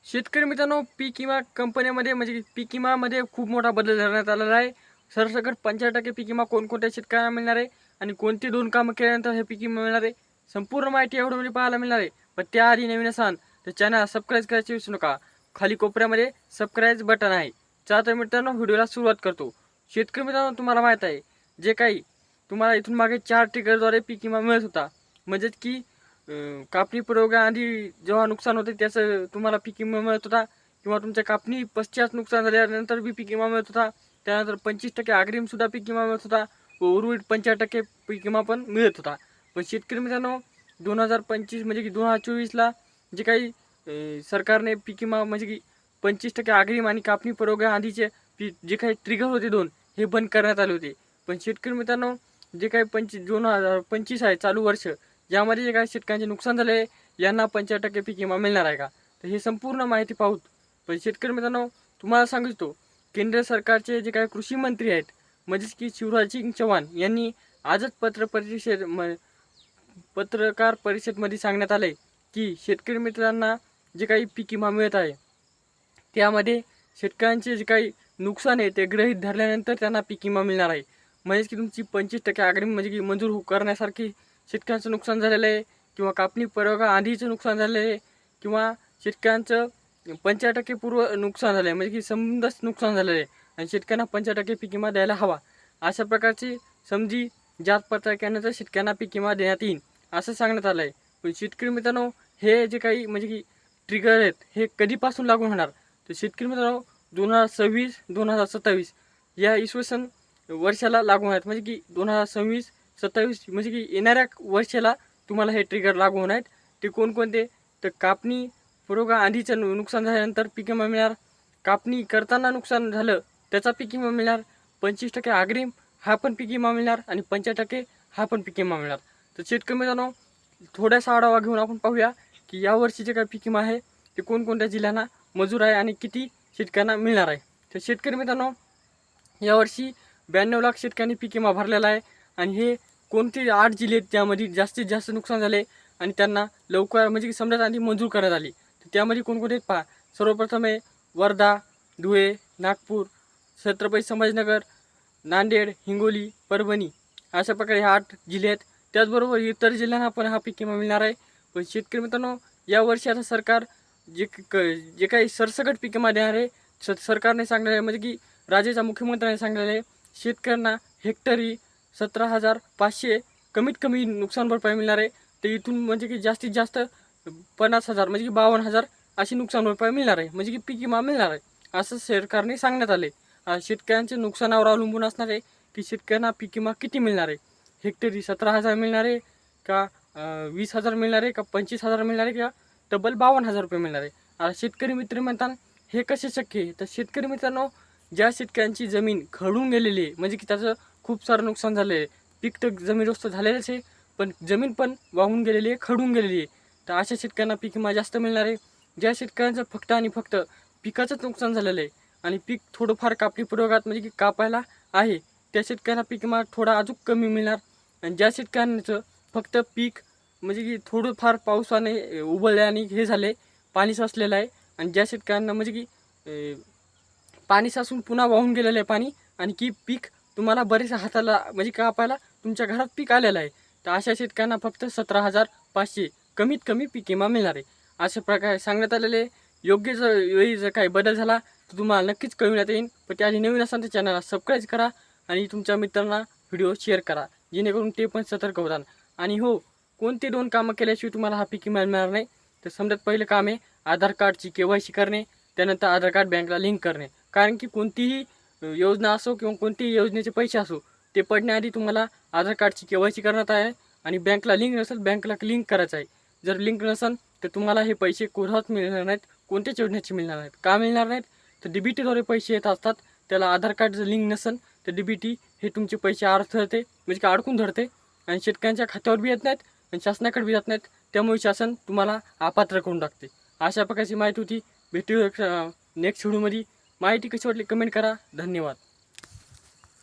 शेतकरी मित्रांनो, पीक विमा कंपन्यामध्ये म्हणजे पीक विमामध्ये खूप मोठा बदल करण्यात आलेला आहे. सरसकट 85% पीक विमा कोणकोणत्या शेतकऱ्यांना मिळणार आहे आणि कोणती 2 कामं केल्यानंतर हे पीक विमा मिळणार आहे. संपूर्ण माहिती या व्हिडिओमध्ये पाहायला मिळणार आहे. पण त्याआधी नवीन असाल तर चॅनल सबस्क्राईब करायची विसरू नका. खाली कोपऱ्यामध्ये सबस्क्राईब बटन आहे. चला तर मित्रांनो, व्हिडिओला सुरुवात करतो. शेतकरी मित्रांनो, तुम्हाला माहीत आहे जे काही तुम्हाला इथून मागे 4 ट्रिगरद्वारे पीक विमा मिळत होता. म्हणजेच की कापणी पूर्वआधी जेव्हा नुकसान होते त्याचं तुम्हाला पीक विमा मिळत होता किंवा तुमच्या कापणी पश्चात नुकसान झाल्यानंतर बी पीक विमा मिळत होता. त्यानंतर 25% अग्रिमसुद्धा पीक विमा मिळत होता व उर्वरित 85% पीक विमा पण मिळत होता. पण शेतकरी मित्रांनो, 2025 म्हणजे की 2024ला जे काही सरकारने पीक विमा म्हणजे की 25% अग्रिम आणि कापणी पूर्वआधीचे जे काही ट्रिगर होते 2 हे बंद करण्यात आले होते. पण शेतकरी मित्रांनो, जे काही 2025 आहे चालू वर्ष, यामध्ये जे काही शेतकऱ्यांचे नुकसान झाले यांना 85% पीक विमा मिळणार आहे का? तर हे संपूर्ण माहिती पाहूत. पण शेतकरी मित्रांनो, तुम्हाला सांगू इच्छितो, केंद्र सरकारचे जे काही कृषी मंत्री आहेत म्हणजेच की शिवराज सिंग चौहान यांनी आजच पत्रकार परिषदेमध्ये सांगण्यात आले की शेतकरी मित्रांना जे काही पीक विमा मिळत आहे त्यामध्ये शेतकऱ्यांचे जे काही नुकसान आहे ते गृहीत धरल्यानंतर त्यांना पीक विमा मिळणार आहे. म्हणजेच की तुमची 25% अग्रिम म्हणजे की मंजूर करण्यासारखी शेतकऱ्यांचं नुकसान झालेलं आहे किंवा कापणी परवाना आधीचं नुकसान झालेलं आहे किंवा शेतकऱ्यांचं 85% पूर्व नुकसान झालं आहे म्हणजे की समजाच नुकसान झालेलं आहे आणि शेतकऱ्यांना 85% पीक विमा द्यायला हवा. अशा प्रकारची समजी जात पडताळ केल्यानंतर शेतकऱ्यांना पीक विमा देण्यात येईल असं सांगण्यात आलं आहे. पण शेतकरी मित्रांनो, हे जे काही म्हणजे की ट्रिगर आहेत हे कधीपासून लागू होणार? तर शेतकरी मित्रांनो, 2026-2027 या इसवी सन वर्षाला लागू होणार म्हणजे की 2026-27 म्हणजे की येणाऱ्या वर्षाला तुम्हाला हे ट्रिगर लागू होणार आहेत. ते कोणकोणते? तर कापणी पूर्वगा आधीचं नुकसान झाल्यानंतर पीक विमा मिळणार, कापणी करताना नुकसान झालं त्याचा पीक विमा मिळणार, 25% अग्रिम हा पण पीक विमा मिळणार आणि 50% हा पण पीक विमा मिळणार. तर शेतकरी मित्रांनो, थोडासा आढावा घेऊन आपण पाहूया की यावर्षी जे काही पीक विमा आहे ते कोणकोणत्या जिल्ह्यांना मंजूर आहे आणि किती शेतकऱ्यांना मिळणार आहे. तर शेतकरी मित्रांनो, यावर्षी 92 लाख शेतकऱ्यांनी पीक विमा भरलेला आहे आणि हे कोणते 8 जिल्हे आहेत त्यामध्ये जास्तीत जास्त नुकसान झाले आणि त्यांना लवकर म्हणजे समजा आधी मंजूर करण्यात आली. तर त्यामध्ये कोणकोणते आहेत पहा. सर्वप्रथम आहे वर्धा, धुळे, नागपूर, छत्रपती संभाजीनगर, नांदेड, हिंगोली, परभणी अशा प्रकारे हे 8 जिल्हे आहेत. त्याचबरोबर इतर जिल्ह्यांना पण हा पीक विमा मिळणार आहे. पण शेतकरी मित्रांनो, यावर्षी आता सरकार जे काही सरसकट पीक विमा देणार आहे सरकारने सांगलेलं आहे म्हणजे की राज्याच्या मुख्यमंत्र्यांनी सांगलेलं आहे शेतकऱ्यांना हेक्टरी 17,500 कमीत कमी नुकसान भरपाई मिळणार आहे. तर इथून म्हणजे की जास्तीत जास्त 50,000 म्हणजे की 52,000 अशी नुकसान भरपाई मिळणार आहे म्हणजे की पीक विमा मिळणार आहे असं सरकारने सांगण्यात आले. शेतकऱ्यांच्या नुकसानावर अवलंबून असणार आहे की शेतकऱ्यांना पीक विमा किती मिळणार आहे. हेक्टरी 17,000 मिळणार आहे का 20,000 मिळणार आहे का 25,000 मिळणार आहे का तब्बल 52,000 रुपये मिळणार आहे. आता शेतकरी मित्र म्हणतात हे कसे शक्य आहे? तर शेतकरी मित्रांनो, ज्या शेतकऱ्यांची जमीन खडून गेलेली आहे म्हणजे की त्याचं खूप सारं नुकसान झालं आहे, पीक तर जमीनदोस्त झालेलंच आहे पण जमीन पण वाहून गेलेली आहे, खडून गेलेली आहे, तर अशा शेतकऱ्यांना पीक विमा जास्त मिळणार आहे. ज्या शेतकऱ्यांचं फक्त आणि फक्त पिकाचंच नुकसान झालेलं आहे आणि पीक थोडंफार कापणी पूर्वकात म्हणजे की कापायला आहे त्या शेतकऱ्यांना पीक विमा थोडा अजून कमी मिळणार. आणि ज्या शेतकऱ्यांचं फक्त पीक म्हणजे की थोडंफार पावसाने उबळल्याने हे झाले, पाणी साचलेलं आहे आणि ज्या शेतकऱ्यांना म्हणजे की पाणी साचून पुन्हा वाहून गेलेलं आहे पाणी आणि की पीक तुम्हाला बरेच हाताला म्हणजे कापायला तुमच्या घरात पीक आलेलं आहे, तर अशा शेतकऱ्यांना फक्त 17,500 कमीत कमी पीक विमा मिळणार आहे अशा प्रकारे सांगण्यात आलेले. योग्य वेळी जर काही बदल झाला तर तुम्हाला नक्कीच कळविण्यात येईल. पण त्याआधी नवीन असाल तर चॅनलला सबस्क्राईब करा आणि तुमच्या मित्रांना व्हिडिओ शेअर करा जेणेकरून ते पण सतर्क होतात. आणि हो, कोणते 2 कामं केल्याशिवाय तुम्हाला हा पीक विमा मिळणार नाही. तर समजा पहिलं काम आहे आधार कार्डची KYC करणे, त्यानंतर आधार कार्ड बँकला लिंक करणे. कारण की कोणतीही योजना असो किंवा कोणतीही योजनेचे पैसे असो ते पडण्याआधी तुम्हाला आधार कार्डची KYC करण्यात आहे आणि बँकला लिंक नसेल बँकला लिंक करायचं आहे. जर लिंक नसेल तर तुम्हाला हे पैसे कोणाच मिळणार नाहीत, कोणत्याच योजनेचे मिळणार नाहीत. का मिळणार नाहीत? तर DBTद्वारे पैसे येत असतात, त्याला आधार कार्ड जर लिंक नसेल तर DBT हे तुमचे पैसे अडथळते म्हणजे की अडकून धरते आणि शेतकऱ्यांच्या खात्यावर बी येत नाहीत आणि शासनाकडे बी जात नाहीत. त्यामुळे शासन तुम्हाला अपात्र करून टाकते. अशा प्रकारची माहिती होती. भेटू नेक्स्ट व्हिडिओमध्ये. माहिती कशी वाटली कमेंट करा. धन्यवाद.